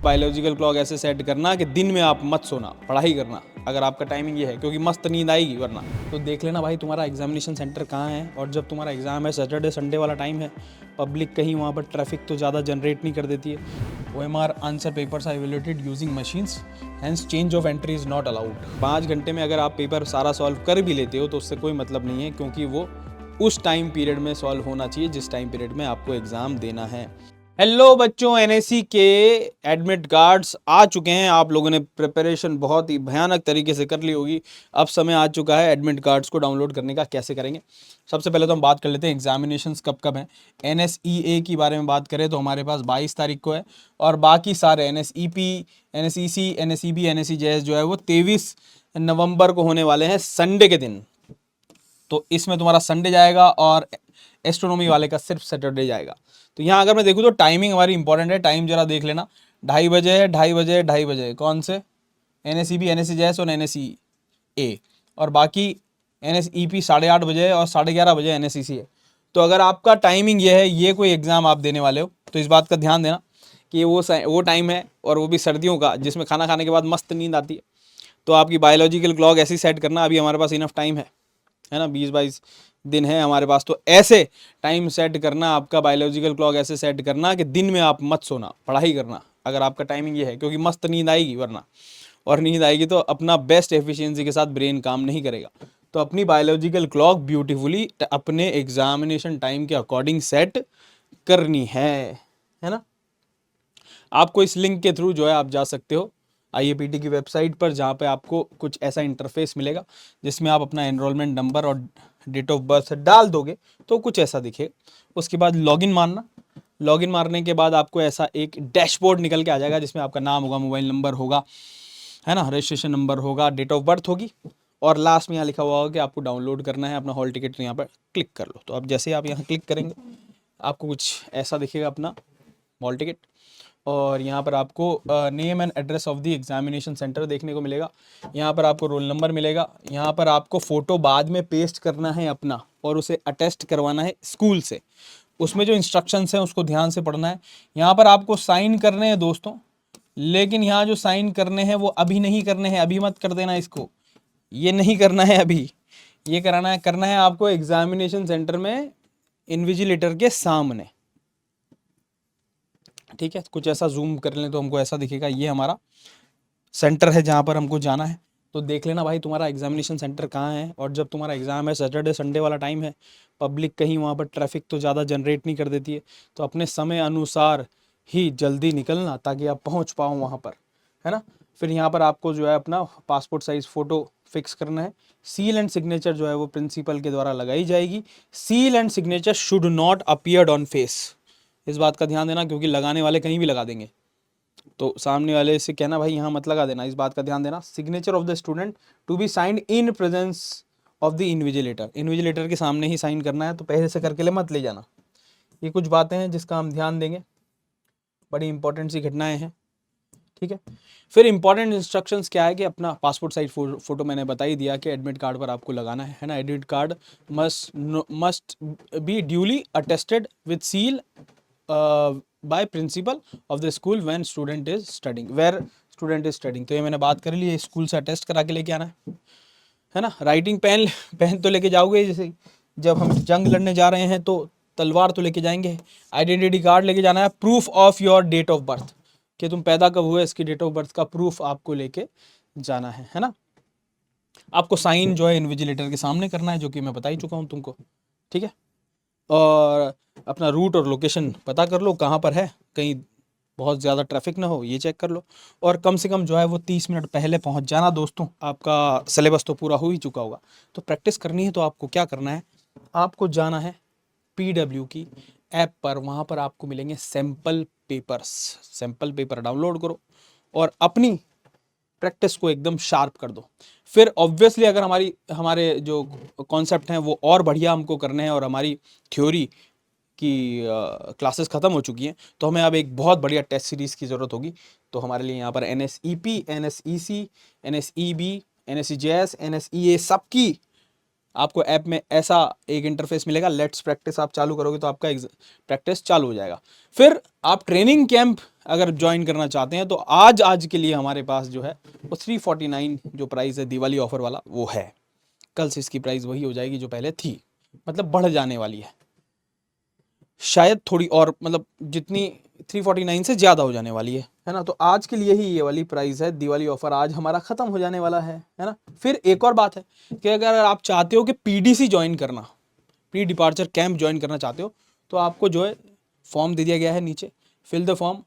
Biological clock ऐसे set करना कि दिन में आप मत सोना, पढ़ाई करना, अगर आपका टाइमिंग ये है, क्योंकि मस्त नींद आएगी वरना। तो देख लेना भाई तुम्हारा एग्जामिनेशन सेंटर कहाँ है, और जब तुम्हारा एग्ज़ाम है सैटरडे संडे वाला टाइम है, पब्लिक कहीं वहाँ पर ट्रैफिक तो ज़्यादा जनरेट नहीं कर देती है। OMR answer papers are evaluated using machines, hence change of entry is not allowed. 5 घंटे में अगर आप पेपर सारा सॉल्व कर भी लेते हो तो उससे कोई मतलब नहीं है, क्योंकि वो उस टाइम पीरियड में सॉल्व होना चाहिए जिस टाइम पीरियड में आपको एग्ज़ाम देना है। हेलो बच्चों, NSE के एडमिट कार्ड्स आ चुके हैं। आप लोगों ने प्रिपरेशन बहुत ही भयानक तरीके से कर ली होगी। अब समय आ चुका है एडमिट कार्ड्स को डाउनलोड करने का। कैसे करेंगे, सबसे पहले तो हम बात कर लेते हैं एग्जामिनेशंस कब कब हैं। NSEA की बारे में बात करें तो हमारे पास 22 तारीख को है, और बाकी सारे NSEP, NSEC, NSEB, NSEJS जो है वो 23 नवंबर को होने वाले हैं, संडे के दिन। तो इसमें तुम्हारा संडे जाएगा और एस्ट्रोनॉमी वाले का सिर्फ सैटरडे जाएगा। तो यहाँ अगर मैं देखूँ तो टाइमिंग हमारी इंपॉर्टेंट है। टाइम जरा देख लेना, 2:30 बजे है, 2:30 बजे है, 2:30 बजे कौन से, NSEB, NSEJS और NSEA, और बाकी NSEP 8:30 बजे है और 11:30 बजे NSEC है। तो अगर आपका टाइमिंग ये है, ये कोई एग्ज़ाम आप देने वाले हो, तो इस बात का ध्यान देना कि वो टाइम है, और वो भी सर्दियों का, जिसमें खाना खाने के बाद मस्त नींद आती है। तो आपकी बायोलॉजिकल क्लॉक ऐसे ही सेट करना। अभी हमारे पास इनफ टाइम है ना, 20-22 दिन है हमारे पास। तो ऐसे टाइम सेट करना, आपका बायोलॉजिकल क्लॉक ऐसे सेट करना कि दिन में आप मत सोना, पढ़ाई करना, अगर आपका टाइमिंग ये है, क्योंकि मस्त नींद आएगी वरना, और नींद आएगी तो अपना बेस्ट एफिशिएंसी के साथ ब्रेन काम नहीं करेगा। तो अपनी बायोलॉजिकल क्लॉक ब्यूटीफुली अपने एग्जामिनेशन टाइम के अकॉर्डिंग सेट करनी है ना। आपको इस लिंक के थ्रू जो है आप जा सकते हो IAPT की वेबसाइट पर, जहाँ पे आपको कुछ ऐसा इंटरफेस मिलेगा जिसमें आप अपना एनरोलमेंट नंबर और डेट ऑफ बर्थ डाल दोगे तो कुछ ऐसा दिखेगा। उसके बाद लॉगिन मारना। लॉगिन मारने के बाद आपको ऐसा एक डैशबोर्ड निकल के आ जाएगा, जिसमें आपका नाम होगा, मोबाइल नंबर होगा, है ना, रजिस्ट्रेशन नंबर होगा, डेट ऑफ बर्थ होगी, और लास्ट में यहाँ लिखा हुआ होगा कि आपको डाउनलोड करना है अपना हॉल टिकट। तो यहाँ पर क्लिक कर लो। तो अब जैसे आप यहाँ क्लिक करेंगे आपको कुछ ऐसा दिखेगा अपना हॉल टिकट, और यहाँ पर आपको name and address of the examination centre देखने को मिलेगा। यहाँ पर आपको रोल नंबर मिलेगा। यहाँ पर आपको फ़ोटो बाद में पेस्ट करना है अपना, और उसे अटेस्ट करवाना है स्कूल से। उसमें जो इंस्ट्रक्शंस हैं उसको ध्यान से पढ़ना है। यहाँ पर आपको साइन करने हैं दोस्तों, लेकिन यहाँ जो साइन करने हैं वो अभी नहीं करने हैं, अभी मत कर देना इसको, ये नहीं करना है अभी, ये करना है आपको एग्जामिनेशन सेंटर में इन्विजिलेटर के सामने। ठीक है, कुछ ऐसा जूम कर लें तो हमको ऐसा दिखेगा, ये हमारा सेंटर है जहाँ पर हमको जाना है। तो देख लेना भाई तुम्हारा एग्जामिनेशन सेंटर कहाँ है, और जब तुम्हारा एग्ज़ाम है सैटरडे संडे वाला टाइम है, पब्लिक कहीं वहाँ पर ट्रैफिक तो ज़्यादा जनरेट नहीं कर देती है। तो अपने समय अनुसार ही जल्दी निकलना ताकि आप पहुँच पाओ वहाँ पर, है ना। फिर यहाँ पर आपको जो है अपना पासपोर्ट साइज़ फ़ोटो फिक्स करना है। सील एंड सिग्नेचर जो है वो प्रिंसिपल के द्वारा लगाई जाएगी। Seal and signature should not appeared on face, इस बात का ध्यान देना, क्योंकि लगाने वाले कहीं भी लगा देंगे। तो सामने वाले से कहना भाई यहाँ मत लगा देना, इस बात का ध्यान देना। Signature of the student to be signed in presence of the invigilator, invigilator के सामने ही साइन करना है, तो पहले से करके ले मत ले जाना। ये कुछ बातें हैं जिसका हम ध्यान देंगे, बड़ी इंपॉर्टेंट सी घटनाएं हैं। ठीक है, फिर इंपॉर्टेंट इंस्ट्रक्शंस क्या है कि अपना पासपोर्ट साइज फोटो मैंने बता ही दिया कि एडमिट कार्ड पर आपको लगाना है ना। Admit card must be duly attested with seal by principal of the school when student is studying, where student is studying. तो ये मैंने बात कर ली, स्कूल से अटेस्ट करा के लेके आना है ना। राइटिंग पेन पेन तो लेके जाओगे, जैसे जब हम जंग लड़ने जा रहे हैं तो तलवार तो लेके जाएंगे। आइडेंटिटी कार्ड लेके जाना है। Proof of your date of birth, कि तुम पैदा कब हुए इसकी डेट ऑफ बर्थ का प्रूफ आपको लेके जाना है ना। आपको साइन जो है इन्विजिलेटर के सामने करना है, जो कि मैं बता ही चुका हूँ तुमको। ठीक है, और अपना रूट और लोकेशन पता कर लो कहाँ पर है, कहीं बहुत ज़्यादा ट्रैफिक ना हो, ये चेक कर लो। और कम से कम जो है वो 30 मिनट पहले पहुँच जाना दोस्तों। आपका सिलेबस तो पूरा हो ही चुका होगा, तो प्रैक्टिस करनी है। तो आपको क्या करना है, आपको जाना है PW की ऐप पर, वहाँ पर आपको मिलेंगे sample papers. Sample paper download करो और अपनी प्रैक्टिस को एकदम शार्प कर दो। फिर ऑब्वियसली अगर हमारे जो कॉन्सेप्ट हैं वो और बढ़िया हमको करने हैं, और हमारी थ्योरी की क्लासेस ख़त्म हो चुकी हैं, तो हमें अब एक बहुत बढ़िया टेस्ट सीरीज़ की ज़रूरत होगी। तो हमारे लिए यहाँ पर NSEP, NSEC, NSEB, NSEJS, NSEA सबकी आपको ऐप में ऐसा एक इंटरफेस मिलेगा, लेट्स प्रैक्टिस आप चालू करोगे तो आपका प्रैक्टिस चालू हो जाएगा। फिर आप ट्रेनिंग कैंप अगर ज्वाइन करना चाहते हैं तो आज के लिए हमारे पास जो है वो 349 जो प्राइस है दिवाली ऑफर वाला वो है। कल से इसकी प्राइस वही हो जाएगी जो पहले थी, मतलब बढ़ जाने वाली है, शायद थोड़ी और, मतलब जितनी 349 से ज़्यादा हो जाने वाली है ना। तो आज के लिए ही ये वाली प्राइस है, दिवाली ऑफर आज हमारा ख़त्म हो जाने वाला है ना। फिर एक और बात है कि अगर आप चाहते हो कि पीडीसी ज्वाइन करना, प्री डिपार्चर कैंप ज्वाइन करना चाहते हो, तो आपको जो है फॉर्म दे दिया गया है नीचे, फिल द फॉर्म,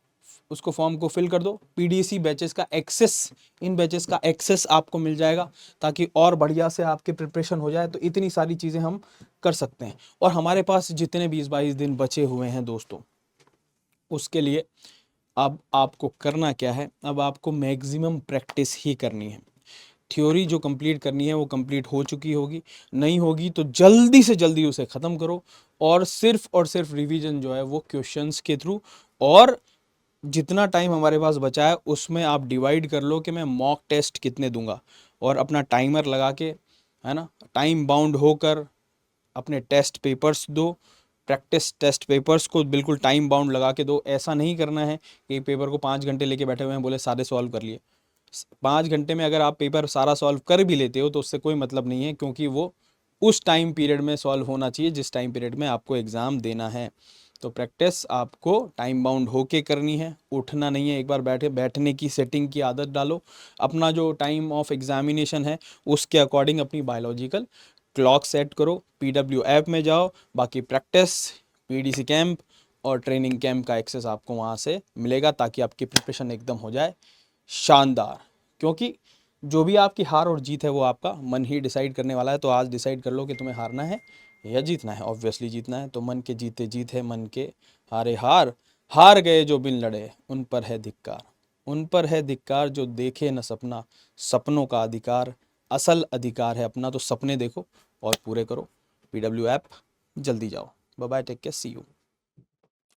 उसको फॉर्म को फिल कर दो। पीडीसी बैचेस का एक्सेस, इन बैचेस का एक्सेस आपको मिल जाएगा ताकि और बढ़िया से आपकी प्रिपरेशन हो जाए। तो इतनी सारी चीज़ें हम कर सकते हैं। और हमारे पास जितने 20-22 दिन बचे हुए हैं दोस्तों, उसके लिए अब आपको करना क्या है, अब आपको मैक्सिमम प्रैक्टिस ही करनी है। थ्योरी जो कंप्लीट करनी है वो कंप्लीट हो चुकी होगी, नहीं होगी तो जल्दी से जल्दी उसे ख़त्म करो, और सिर्फ रिवीजन जो है वो क्वेश्चंस के थ्रू, और जितना टाइम हमारे पास बचा है उसमें आप डिवाइड कर लो कि मैं मॉक टेस्ट कितने दूंगा, और अपना टाइमर लगा के, है ना, टाइम बाउंड होकर अपने टेस्ट पेपर्स दो। प्रैक्टिस टेस्ट पेपर्स को बिल्कुल टाइम बाउंड लगा के दो। ऐसा नहीं करना है कि पेपर को 5 घंटे लेके बैठे हुए हैं, बोले सारे सॉल्व कर लिए। 5 घंटे में अगर आप पेपर सारा सॉल्व कर भी लेते हो तो उससे कोई मतलब नहीं है, क्योंकि वो उस टाइम पीरियड में सॉल्व होना चाहिए जिस टाइम पीरियड में आपको एग्ज़ाम देना है। तो प्रैक्टिस आपको टाइम बाउंड होके करनी है, उठना नहीं है। एक बार बैठने की सेटिंग की आदत डालो, अपना जो टाइम ऑफ एग्जामिनेशन है उसके अकॉर्डिंग अपनी बायोलॉजिकल क्लॉक सेट करो, पीडब्ल्यू ऐप में जाओ। बाकी प्रैक्टिस, पीडीसी कैंप और ट्रेनिंग कैंप का एक्सेस आपको वहाँ से मिलेगा ताकि आपकी प्रिपरेशन एकदम हो जाए शानदार। क्योंकि जो भी आपकी हार और जीत है वो आपका मन ही डिसाइड करने वाला है। तो आज डिसाइड कर लो कि तुम्हें हारना है या जीतना है। ऑब्वियसली जीतना है, तो मन के जीते जीत है, मन के हारे हार। हार गए जो बिन लड़े उन पर है धिक्कार, उन पर है धिक्कार जो देखे न सपना, सपनों का अधिकार असल अधिकार है अपना। तो सपने देखो और पूरे करो। पीडब्ल्यू ऐप जल्दी जाओ। Bye bye, take care, see you.